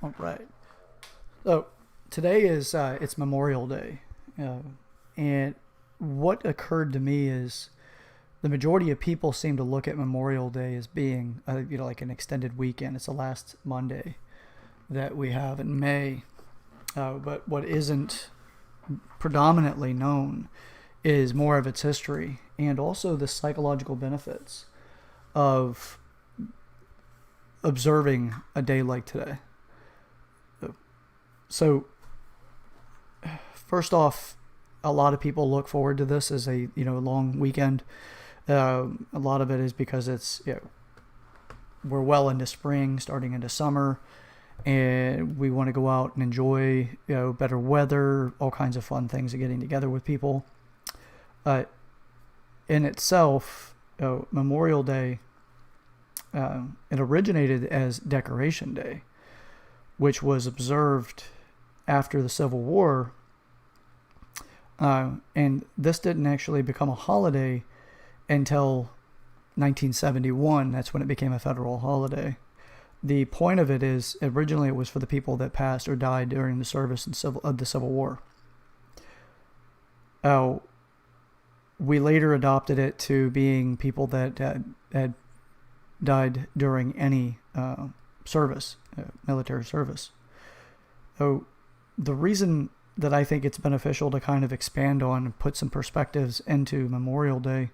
All right. So today is it's Memorial Day, and what occurred to me is the majority of people seem to look at Memorial Day as being like an extended weekend. It's the last Monday that we have in May, but what isn't predominantly known is more of its history and also the psychological benefits of observing a day like today. So first off, a lot of people look forward to this as a long weekend. A lot of it is because it's we're well into spring, starting into summer, and we want to go out and enjoy better weather, all kinds of fun things, of getting together with people. In itself, Memorial Day, it originated as Decoration Day, which was observed after the Civil War. And this didn't actually become a holiday until 1971. That's when it became a federal holiday. The point of it is, originally it was for the people that passed or died during the service of the Civil War. We later adopted it to being people that had died during any service, military service. So the reason that I think it's beneficial to kind of expand on and put some perspectives into Memorial Day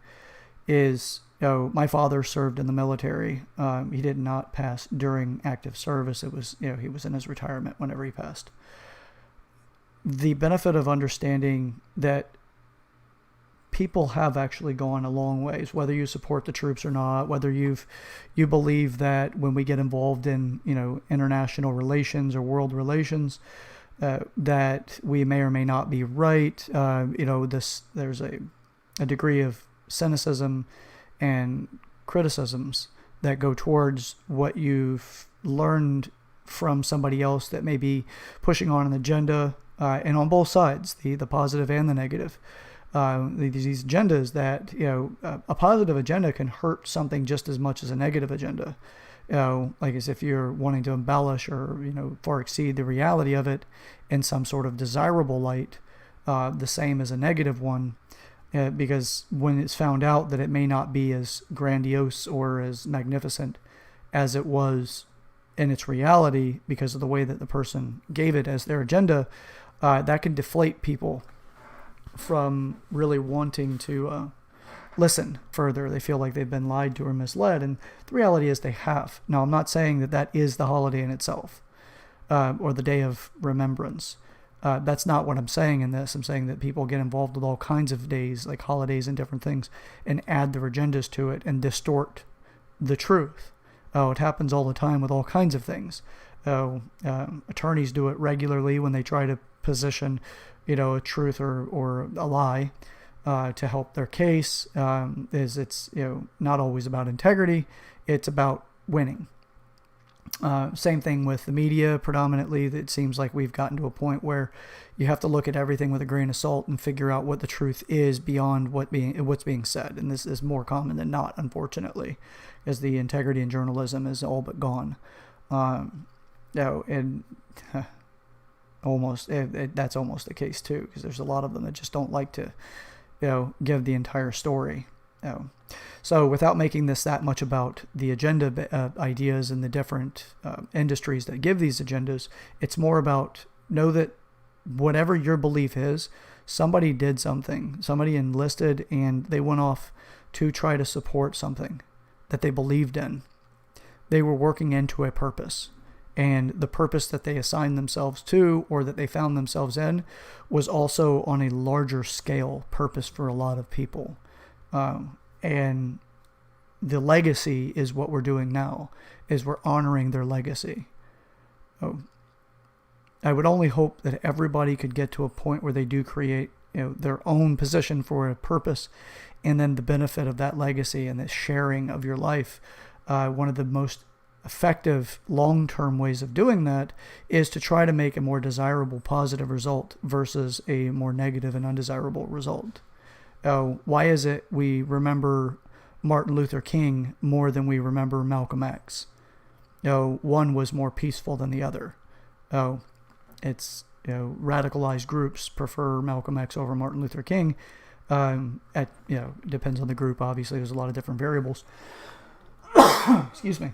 is, my father served in the military. He did not pass during active service. It was, he was in his retirement whenever he passed. The benefit of understanding that people have actually gone a long ways, whether you support the troops or not, whether you believe that when we get involved in international relations or world relations, that we may or may not be right. There's a degree of cynicism and criticisms that go towards what you've learned from somebody else that may be pushing on an agenda, and on both sides, the positive and the negative. These agendas that, a positive agenda can hurt something just as much as a negative agenda. Like as if you're wanting to embellish or, far exceed the reality of it in some sort of desirable light, the same as a negative one, because when it's found out that it may not be as grandiose or as magnificent as it was in its reality because of the way that the person gave it as their agenda, that can deflate people from really wanting to listen further. They feel like they've been lied to or misled, and the reality is they have. Now, I'm not saying that that is the holiday in itself, or the day of remembrance. That's not what I'm saying in this. I'm saying that people get involved with all kinds of days, like holidays and different things, and add their agendas to it and distort the truth. It happens all the time with all kinds of things. Attorneys do it regularly when they try to position, a truth or a lie to help their case. It's not always about integrity. It's about winning. Same thing with the media. Predominantly, it seems like we've gotten to a point where you have to look at everything with a grain of salt and figure out what the truth is beyond what's being said. And this is more common than not, unfortunately, as the integrity in journalism is all but gone. And that's almost the case too, because there's a lot of them that just don't like to, give the entire story. So without making this that much about the agenda ideas and the different industries that give these agendas, it's more about, know that whatever your belief is, somebody did something. Somebody enlisted and they went off to try to support something that they believed in. They were working into a purpose. And the purpose that they assigned themselves to, or that they found themselves in, was also on a larger scale purpose for a lot of people. And the legacy is what we're doing now, is we're honoring their legacy. I would only hope that everybody could get to a point where they do create their own position for a purpose, and then the benefit of that legacy and the sharing of your life. One of the most effective long-term ways of doing that is to try to make a more desirable positive result versus a more negative and undesirable result. Why is it we remember Martin Luther King more than we remember Malcolm X? One was more peaceful than the other. Oh, it's, radicalized groups prefer Malcolm X over Martin Luther King. Depends on the group. Obviously, there's a lot of different variables. Excuse me.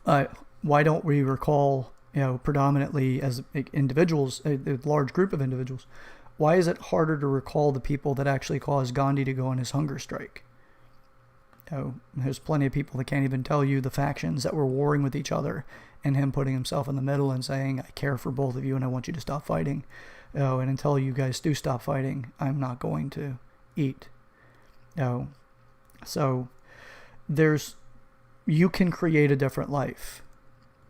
Why don't we recall, predominantly as individuals, a large group of individuals, why is it harder to recall the people that actually caused Gandhi to go on his hunger strike? There's plenty of people that can't even tell you the factions that were warring with each other, and him putting himself in the middle and saying, I care for both of you and I want you to stop fighting. And until you guys do stop fighting, I'm not going to eat. So you can create a different life.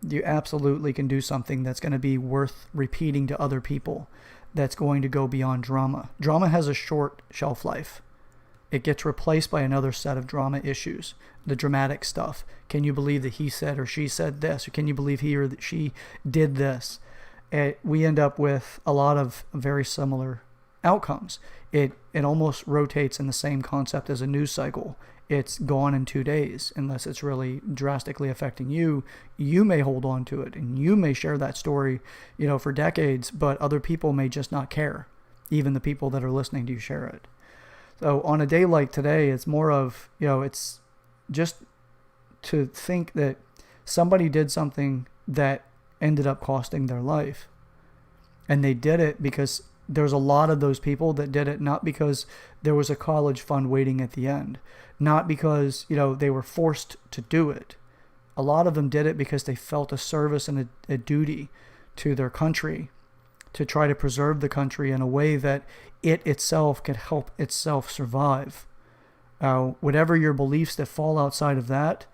You absolutely can do something that's going to be worth repeating to other people, that's going to go beyond drama. Drama has a short shelf life. It gets replaced by another set of drama issues, the dramatic stuff. Can you believe that he said or she said this? Or can you believe he or she did this? We end up with a lot of very similar outcomes. It almost rotates in the same concept as a news cycle. It's gone in 2 days. Unless it's really drastically affecting you, you may hold on to it and you may share that story, for decades, but other people may just not care. Even the people that are listening to you share it. So on a day like today, it's more of, it's just to think that somebody did something that ended up costing their life. And they did it because there's a lot of those people that did it not because there was a college fund waiting at the end, not because, they were forced to do it. A lot of them did it because they felt a service and a duty to their country, to try to preserve the country in a way that it itself could help itself survive. Whatever your beliefs that fall outside of that,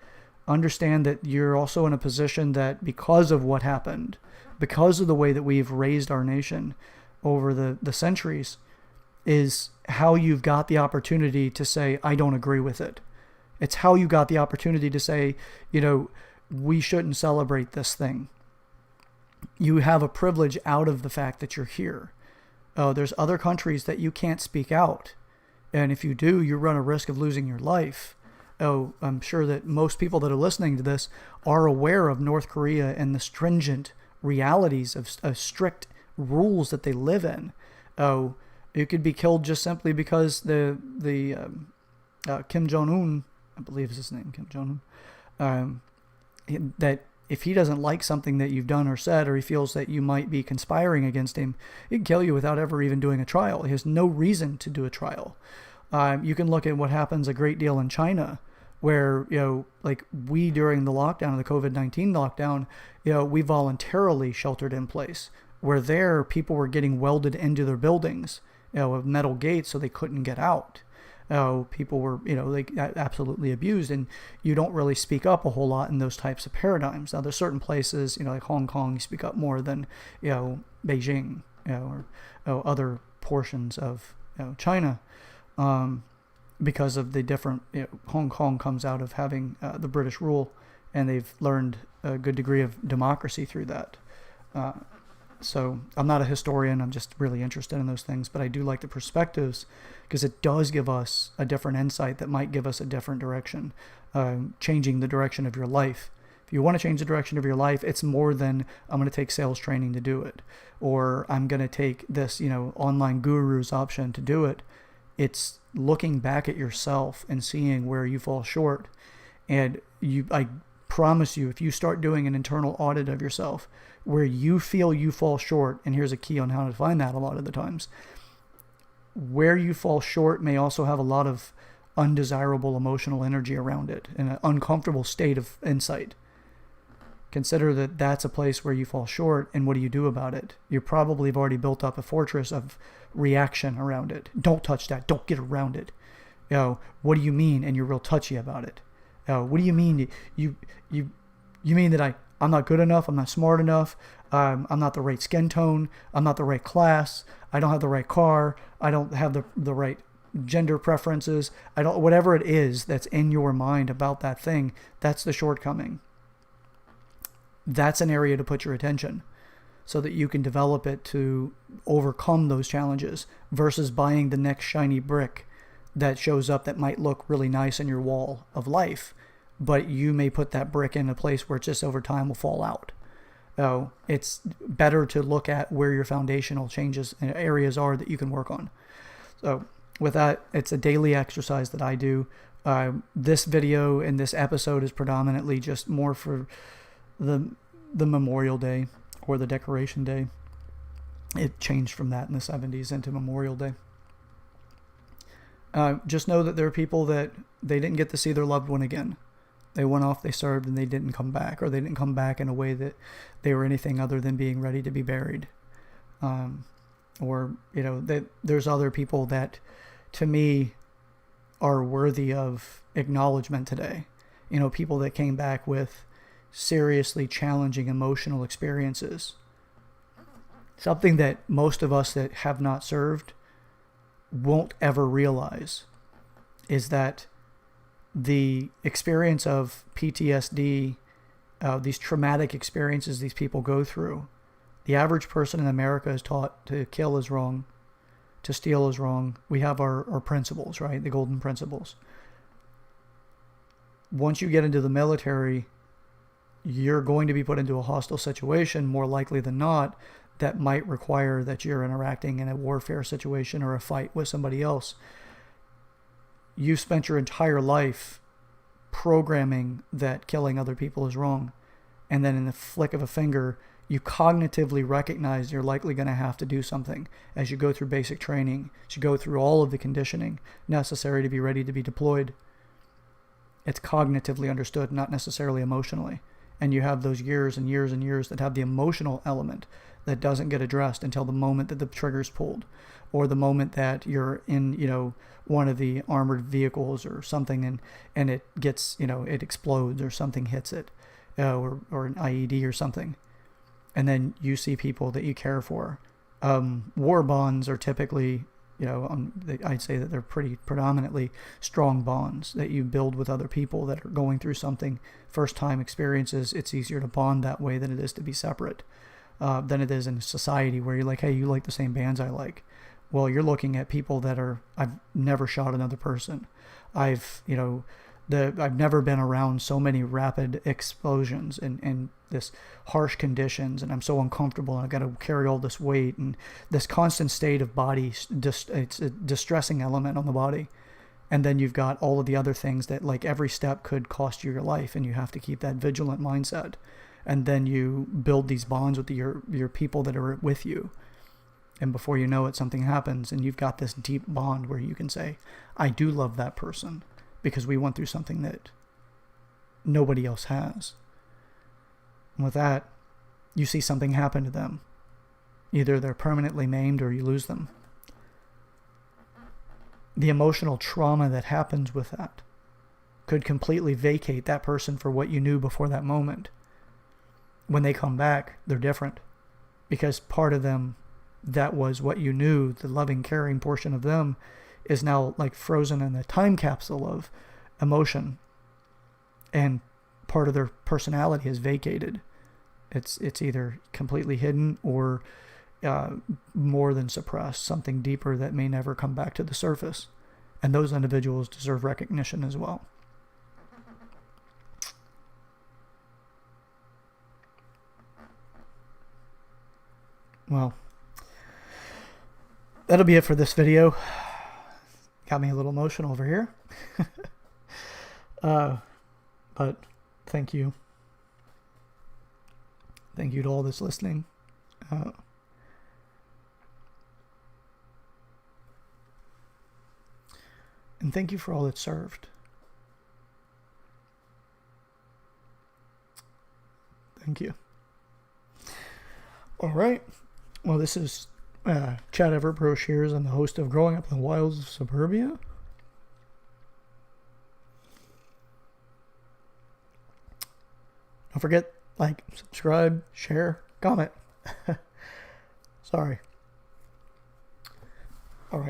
understand that you're also in a position that because of what happened, because of the way that we've raised our nation over the centuries, is how you've got the opportunity to say, I don't agree with it. It's how you got the opportunity to say, we shouldn't celebrate this thing. You have a privilege out of the fact that you're here. There's other countries that you can't speak out. And if you do, you run a risk of losing your life. I'm sure that most people that are listening to this are aware of North Korea and the stringent realities of strict rules that they live in. You could be killed just simply because the Kim Jong-un, I believe is his name, Kim Jong-un, that if he doesn't like something that you've done or said, or he feels that you might be conspiring against him, he can kill you without ever even doing a trial. He has no reason to do a trial. You can look at what happens a great deal in China, where, like we during the lockdown, the COVID-19 lockdown, we voluntarily sheltered in place, where there people were getting welded into their buildings, with metal gates so they couldn't get out. People were, they absolutely abused, and you don't really speak up a whole lot in those types of paradigms. Now, there's certain places, like Hong Kong, you speak up more than, Beijing, or other portions of China, because of the different, Hong Kong comes out of having the British rule, and they've learned a good degree of democracy through that. So I'm not a historian, I'm just really interested in those things, but I do like the perspectives because it does give us a different insight that might give us a different direction, changing the direction of your life. If you want to change the direction of your life, it's more than I'm going to take sales training to do it, or I'm going to take this, online guru's option to do it. It's looking back at yourself and seeing where you fall short. And I promise you, if you start doing an internal audit of yourself where you feel you fall short, and here's a key on how to find that a lot of the times, where you fall short may also have a lot of undesirable emotional energy around it and an uncomfortable state of insight. Consider that that's a place where you fall short, and what do you do about it? You probably have already built up a fortress of reaction around it. Don't touch that. Don't get around it. What do you mean? And you're real touchy about it. What do you mean? You mean that I'm not good enough? I'm not smart enough? I'm not the right skin tone? I'm not the right class? I don't have the right car? I don't have the right gender preferences? Whatever it is that's in your mind about that thing, that's the shortcoming. That's an area to put your attention so that you can develop it to overcome those challenges versus buying the next shiny brick that shows up that might look really nice in your wall of life, but you may put that brick in a place where it just over time will fall out. It's better to look at where your foundational changes and areas are that you can work on. So with that, it's a daily exercise that I do. This video and this episode is predominantly just more for the Memorial Day or the Decoration Day. It changed from that in the 70s into Memorial Day. Just know that there are people that they didn't get to see their loved one again. They went off, they served, and they didn't come back, or they didn't come back in a way that they were anything other than being ready to be buried. Or, there's other people that, to me, are worthy of acknowledgement today. People that came back with seriously challenging emotional experiences. Something that most of us that have not served won't ever realize is that the experience of PTSD, these traumatic experiences these people go through, the average person in America is taught to kill is wrong, to steal is wrong. We have our principles, right? The golden principles. Once you get into the military, you're going to be put into a hostile situation, more likely than not, that might require that you're interacting in a warfare situation or a fight with somebody else. You spent your entire life programming that killing other people is wrong. And then in the flick of a finger, you cognitively recognize you're likely going to have to do something as you go through basic training, as you go through all of the conditioning necessary to be ready to be deployed. It's cognitively understood, not necessarily emotionally. And you have those years and years and years that have the emotional element that doesn't get addressed until the moment that the trigger's pulled, or the moment that you're in, one of the armored vehicles or something, and it gets, it explodes or something hits it, or an IED or something. And then you see people that you care for. War bonds are typically, I'd say that they're pretty predominantly strong bonds that you build with other people that are going through something, first-time experiences. It's easier to bond that way than it is to be separate, than it is in society where you're like, hey, you like the same bands I like. Well, you're looking at people that I've never shot another person. I've never been around so many rapid explosions and this harsh conditions, and I'm so uncomfortable, and I've got to carry all this weight and this constant state of body. It's a distressing element on the body. And then you've got all of the other things that, like, every step could cost you your life, and you have to keep that vigilant mindset. And then you build these bonds with your people that are with you. And before you know it, something happens, and you've got this deep bond where you can say, I do love that person because we went through something that nobody else has. And with that, you see something happen to them. Either they're permanently maimed or you lose them. The emotional trauma that happens with that could completely vacate that person for what you knew before that moment. When they come back, they're different, because part of them that was what you knew, the loving, caring portion of them, is now like frozen in a time capsule of emotion, and part of their personality is vacated. It's either completely hidden or more than suppressed, something deeper that may never come back to the surface. And those individuals deserve recognition as well. Well, that'll be it for this video. Got me a little emotional over here. But thank you. Thank you to all that's listening. And thank you for all that served. Thank you. All right. Well, this is Chad Everett Broshears. I'm the host of Growing Up in the Wilds of Suburbia. Don't forget, like, subscribe, share, comment. Sorry.